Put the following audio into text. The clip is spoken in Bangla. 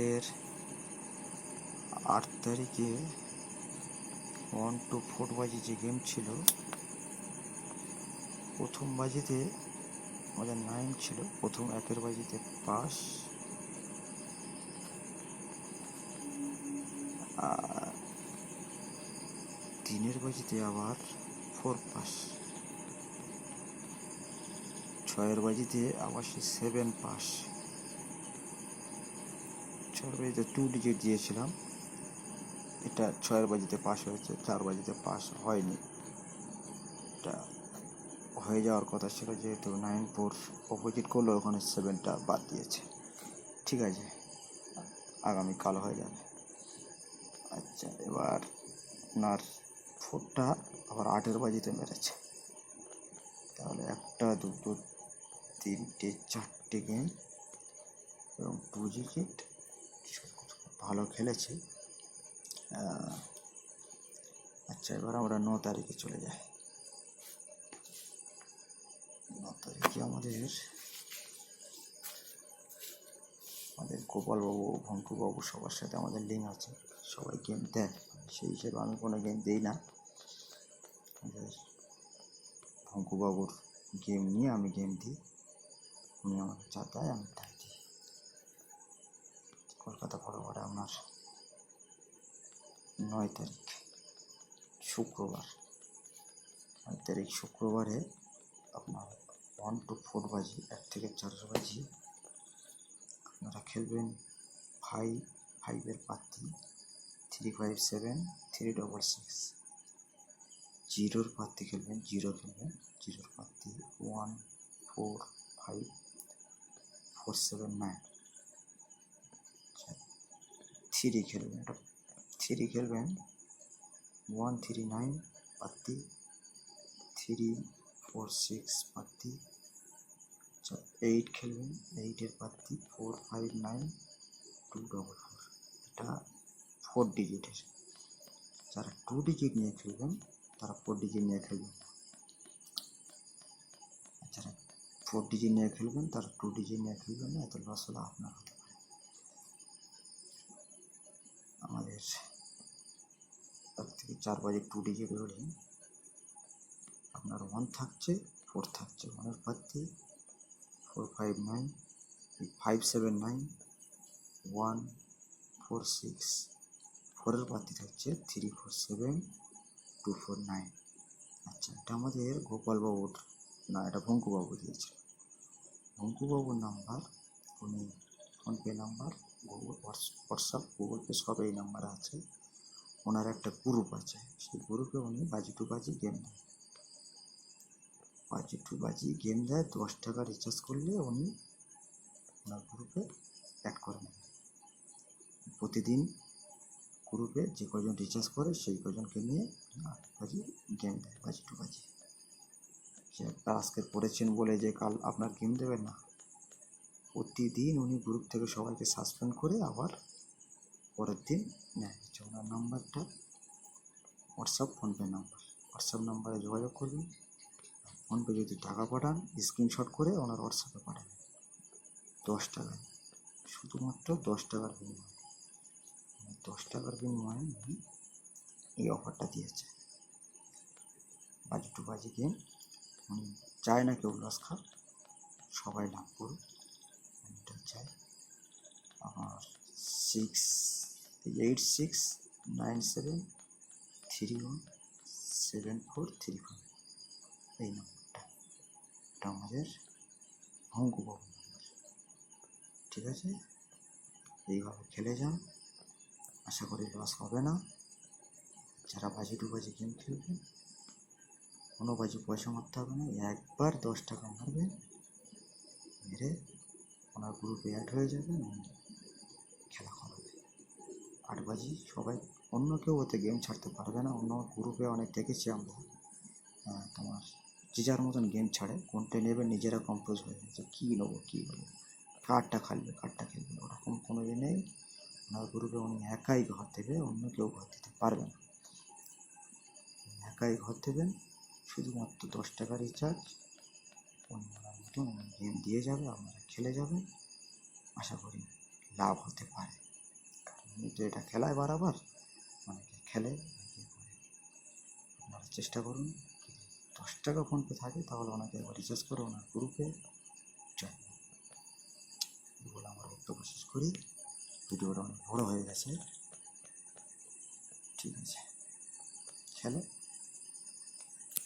মাসের 8 তারিখে 1 to 4 বাজি যে গেম ছিল, প্রথম বাজিতে আমাদের 9 ছিল, প্রথম একের বাজিতে পাস, আর 3-এর বাজিতে আবার 4 পাস, 6-এর বাজিতে আবার 7 পাস, 6-এর বাজিতে 2 ডিজিট দিয়েছিলাম, এটা 6-এর বাজিতে পাস হয়েছে, 4 বাজিতে পাস হয়নি। এটা হয়ে যাওয়ার কথা ছিল, যেহেতু 9-4 অপোজিট করলো, ওখানে 7টা বাদ দিয়েছে। ঠিক আছে, আগামীকাল হয়ে যাবে। আচ্ছা, এবার আপনার 4টা আবার 8-এর বাজিতে মেরেছে, তাহলে 1, 2, 3, 4টে গেম এবং 2 ডিজিট ভালো খেলেছে। আচ্ছা, এবার আমরা 9 তারিখে চলে যাই। 9 তারিখে আমাদের গোপালবাবু, ভঙ্কুবাবু সবার সাথে আমাদের লিঙ্ক আছে, সবাই গেম দেয়, সেই হিসেবে আমি কোনো গেম দিই না। আমাদের ভঙ্কুবাবুর গেম নিয়ে আমি গেম দিই, উনি আমাকে যা দেয় আমি তাই দিই। কলকাতা বরাবরে আপনার 9 তারিখ শুক্রবার, 9 তারিখ শুক্রবারে আপনার 1 to 4 বাজি, 1 থেকে 4 বাজি আপনারা খেলবেন 5-5-এর পাত্তি, 357 366, 0-র পাত্তি খেলবেন, 0 খেলবেন, 0-র পাত্তি 1 4 5 4 7 9, 3 খেলবেন, এটা 3 খেলবেন 1 3 9 পাত্তি, 3 4 6 পাত্তি। 8 খেলবেন, 8-এর পাত্তি 4 5 9 2 4 4, এটা 4 ডিজিটের। যারা 2 ডিজিট নিয়ে খেলবেন তারা 4 ডিজিট নিয়ে খেলবেন না, যারা 4 ডিজিট নিয়ে খেলবেন তারা 2 ডিজিট নিয়ে খেলবেন না, এত লস হলে আপনার হতে পারে। আমাদের 1 থেকে 4 বাজে 2 ডিজিট রোলিং, আপনার 1 থাকছে, 4 থাকছে, 1-এর পাত্তি 4 5 9 5 7 9 1 4 6, 4-এর পাত্তি থাকছে 3 4 7 2 4 9। আচ্ছা, এটা আমাদের গোপালবাবুর না, এটা ভঙ্কুবাবু দিয়েছিল। ভঙ্কুবাবুর নাম্বার, উনি PhonePe number, WhatsApp, Google pay সব এই নাম্বারে আছে। ওনার একটা গ্রুপ আছে, সেই গ্রুপে উনি বাজি টু বাজি গেম দেয়, বাজি টু বাজি গেম দেয়। 10 টাকা রিচার্জ করলে উনি ওনার গ্রুপে অ্যাড করে নেবেন। প্রতিদিন গ্রুপে যে কজন রিচার্জ করে সেই কজনকে নিয়ে 8 বাজি গেম দেয়, বাজি টু বাজি। সে একটা আজকে পড়েছেন বলে যে কাল আপনার গেম দেবেন না, প্রতিদিন উনি গ্রুপ থেকে সবাইকে সাসপেন্ড করে আবার পরের দিন নেয়। ওনার নাম্বারটা হোয়াটসঅ্যাপ, ফোনপে নাম্বার, হোয়াটসঅ্যাপ নাম্বারে যোগাযোগ করবেন। ফোনপে যদি টাকা পাঠান, স্ক্রিনশট করে ওনার হোয়াটসঅ্যাপে পাঠাবেন 10 টাকায়, শুধুমাত্র 10 টাকার বিনিময়ে। 10 টাকার বিনিময়ে উনি এই অফারটা দিয়েছে। বাজি টু বাজি গেম উনি চায় না কেউ লস খাক, সবাই লাভ করুক, এটা চাই। আমার 8697317435, এই নম্বরটা, এটা আমাদের ভঙ্কুবাবু নম্বর। ঠিক আছে, এইভাবে খেলে যান, আশা করি লস হবে না। যারা বাজি টু বাজি গেম খেলবেন, কোনো বাজি পয়সা মারতে হবে না, একবার 10 টাকা মারবেন, মেরে ওনার গ্রুপে অ্যাড হয়ে যাবেন, খেলা করাবে। 8 বাজি সবাই, অন্য কেউ ওতে গেম ছাড়তে পারবে না। অন্য গ্রুপে অনেক দেখেছি আমরা, তোমার যে যার মতন গেম ছাড়ে, কোনটা নেবে নিজেরা কম্পোজ হয়ে গেছে, কী নেবো, কারটা খেলবে, ওরকম কোনো ইয়ে নেই। ওনার গ্রুপে উনি একাই ঘর দেবে, অন্য কেউ ঘর দিতে পারবে না, একাই ঘর দেবেন, শুধুমাত্র 10 টাকা রিচার্জ। ওনার মতন গেম দিয়ে যাবে, আপনারা খেলে যাবেন, আশা করি লাভ হতে পারে। কিন্তু এটা খেলায় বারবার অনেকে খেলে, অনেকে করে। আপনারা চেষ্টা করুন, 10 টাকা ফোনপে থাকে তাহলে ওনাকে একবার রিচার্জ করে ওনার গ্রুপে জয়েন বলে আমার বক্তব্য শেষ করি। ভিডিওটা অনেক বড় হয়ে গেছে, ঠিক আছে, খেলে